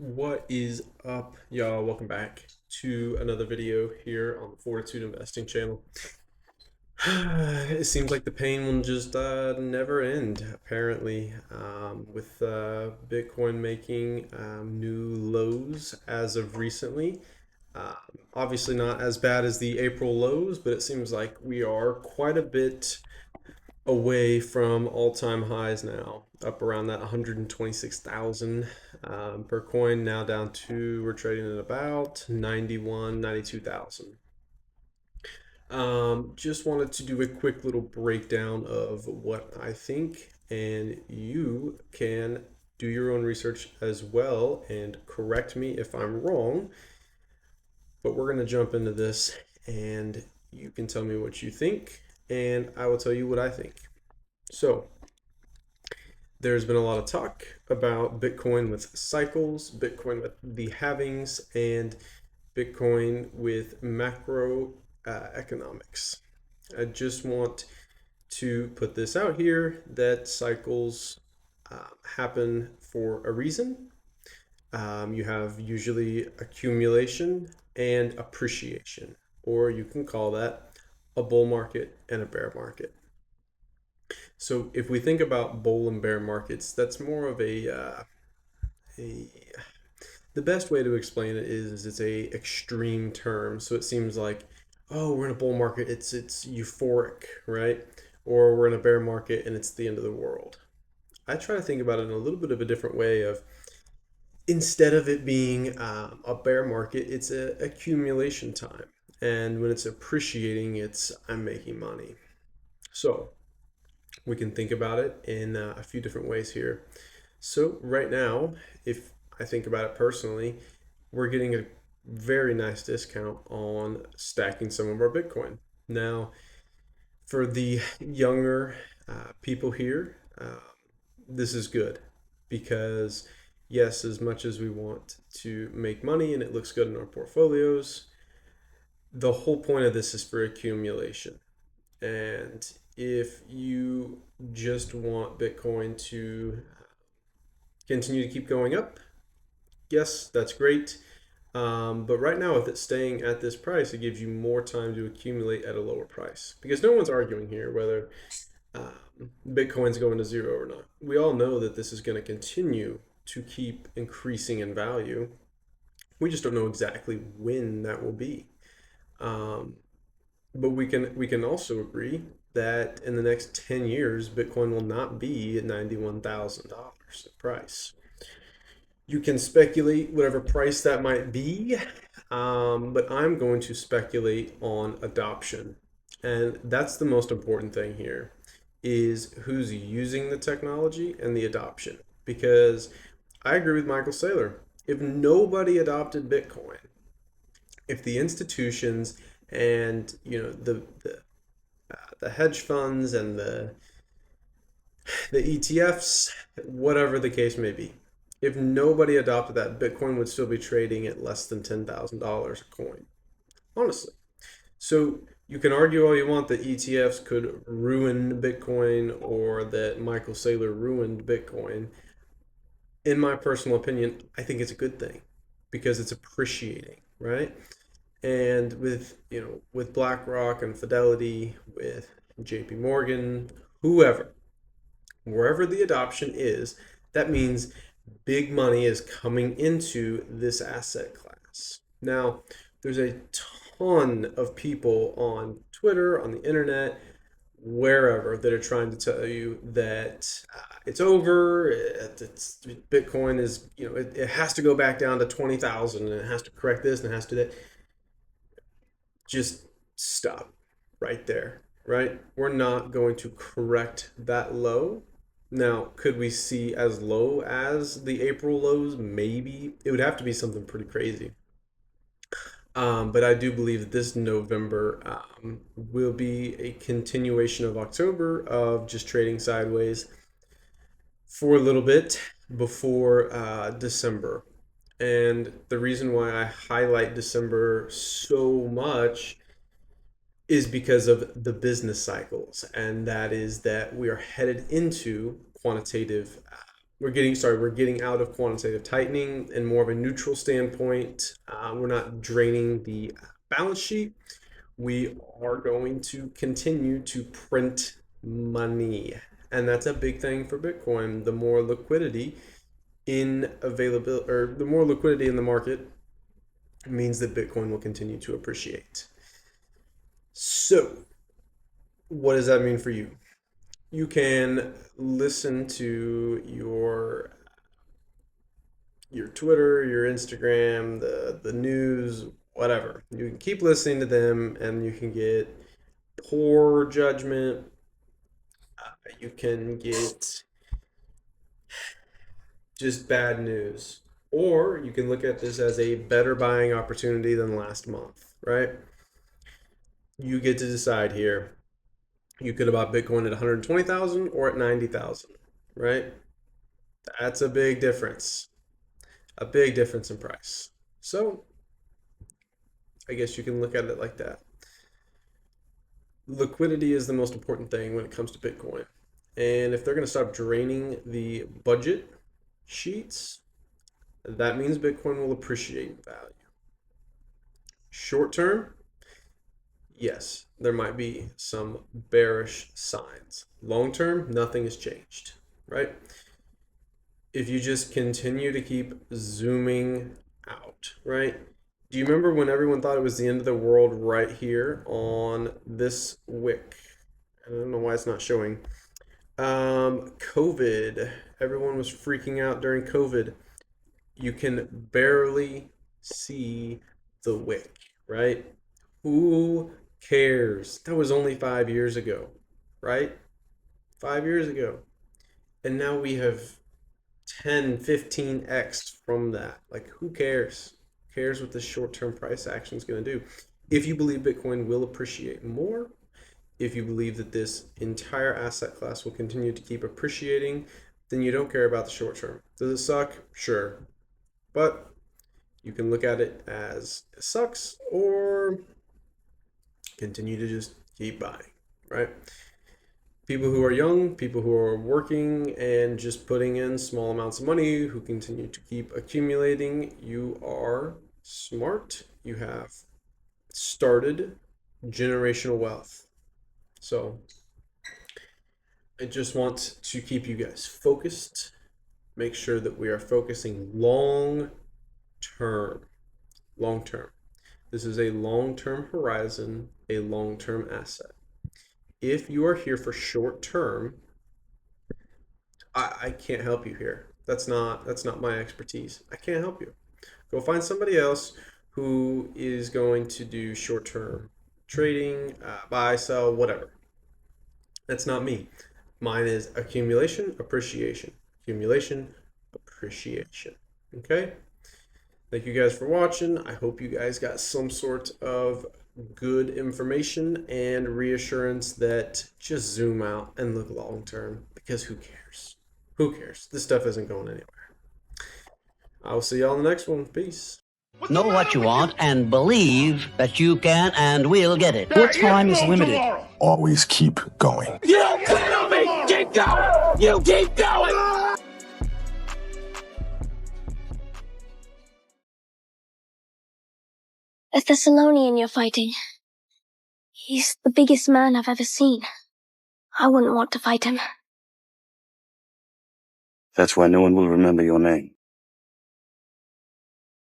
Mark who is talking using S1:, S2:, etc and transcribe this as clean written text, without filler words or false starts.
S1: What is up, y'all? Welcome back to another video here on the Fortitude Investing channel. It seems like the pain will just never end, apparently, with Bitcoin making new lows as of recently. Um, Obviously, not as bad as the April lows, but it seems like we are quite a bit away from all-time highs now, up around that 126,000 per coin, now down to, we're trading at about 91, 92,000. Just wanted to do a quick little breakdown of what I think, and you can do your own research as well and correct me if I'm wrong. But we're going to jump into this, and you can tell me what you think, and I will tell you what I think. So, there's been a lot of talk about Bitcoin with cycles, Bitcoin with the halvings, and Bitcoin with macro economics. I just want to put this out here that cycles happen for a reason. You have usually accumulation and appreciation, or you can call that a bull market and a bear market. So if we think about bull and bear markets, that's more of a the best way to explain it is it's a extreme term. So it seems like, oh, we're in a bull market, it's euphoric, right? Or we're in a bear market and it's the end of the world. I try to think about it in a little bit of a different way of instead of it being a bear market, it's a accumulation time. And when it's appreciating, it's I'm making money. So we can think about it in a few different ways here. So right now, if I think about it personally, we're getting a very nice discount on stacking some of our Bitcoin. Now, for the younger people here, this is good because, yes, as much as we want to make money and it looks good in our portfolios, the whole point of this is for accumulation. And if you just want Bitcoin to continue to keep going up, yes, that's great. But right now, with it staying at this price, it gives you more time to accumulate at a lower price. Because no one's arguing here whether Bitcoin's going to zero or not. We all know that this is going to continue to keep increasing in value. We just don't know exactly when that will be. Um, but we can also agree that in the next 10 years, Bitcoin will not be at $91,000 price. You can speculate whatever price that might be, but I'm going to speculate on adoption. And that's the most important thing here is who's using the technology and the adoption. Because I agree with Michael Saylor. If nobody adopted Bitcoin, if the institutions and the hedge funds and the ETFs, whatever the case may be, if nobody adopted that, Bitcoin would still be trading at less than $10,000 a coin, honestly. So you can argue all you want that ETFs could ruin Bitcoin or that Michael Saylor ruined Bitcoin. In my personal opinion, I think it's a good thing because it's appreciating, right? And with BlackRock and Fidelity, with JP Morgan, whoever, wherever the adoption is, that means big money is coming into this asset class. Now, there's a ton of people on Twitter, on the internet, wherever that are trying to tell you that it's over. Bitcoin is, it has to go back down to 20,000 and it has to correct this and it has to do that. Just stop right there, right? We're not going to correct that low. Now, could we see as low as the April lows? Maybe. It would have to be something pretty crazy. But I do believe that this November will be a continuation of October of just trading sideways for a little bit before December. And the reason why I highlight December so much is because of the business cycles, and that is that we are headed into quantitative we're getting out of quantitative tightening and more of a neutral standpoint. We're not draining the balance sheet. We are going to continue to print money. And that's a big thing for Bitcoin. The more liquidity in availability, or the more liquidity in the market means that Bitcoin will continue to appreciate. So, what does that mean for you? You can listen to your Twitter, your Instagram, the news, whatever. You can keep listening to them and you can get poor judgment. You can get just bad news. Or you can look at this as a better buying opportunity than last month, right? You get to decide here. You could have bought Bitcoin at 120,000 or at 90,000, right? That's a big difference. A big difference in price. So I guess you can look at it like that. Liquidity is the most important thing when it comes to Bitcoin. And if they're going to stop draining the budget sheets, that means Bitcoin will appreciate in value. Short term, yes, there might be some bearish signs. Long term, nothing has changed, right? If you just continue to keep zooming out, right? Do you remember when everyone thought it was the end of the world right here on this wick? I don't know why it's not showing. COVID. Everyone was freaking out during COVID. You can barely see the wick, right? Who cares? That was only 5 years ago, right? 5 years ago. And now we have 10, 15x from that. Like, who cares? Who cares what this short term price action is going to do? If you believe Bitcoin will appreciate more, if you believe that this entire asset class will continue to keep appreciating, then you don't care about the short term. Does it suck? Sure. But you can look at it as it sucks or continue to just keep buying, right? People who are young, people who are working and just putting in small amounts of money, who continue to keep accumulating, you are smart. You have started generational wealth. So I just want to keep you guys focused, make sure that we are focusing long term. Long term. This is a long term horizon, a long term asset. If you are here for short term, I can't help you here. That's not my expertise. I can't help you. Go find somebody else who is going to do short term trading, buy, sell, whatever. That's not me. Mine is accumulation, appreciation. Accumulation, appreciation. Okay? Thank you guys for watching. I hope you guys got some sort of good information and reassurance that just zoom out and look long term, because who cares? Who cares? This stuff isn't going anywhere. I will see y'all in the next one. Peace.
S2: Know what you want and believe that you can and will get it.
S3: Your time is limited.
S4: Always keep going.
S5: You kill me! Keep going! You keep going!
S6: A Thessalonian you're fighting. He's the biggest man I've ever seen. I wouldn't want to fight him.
S7: That's why no one will remember your name.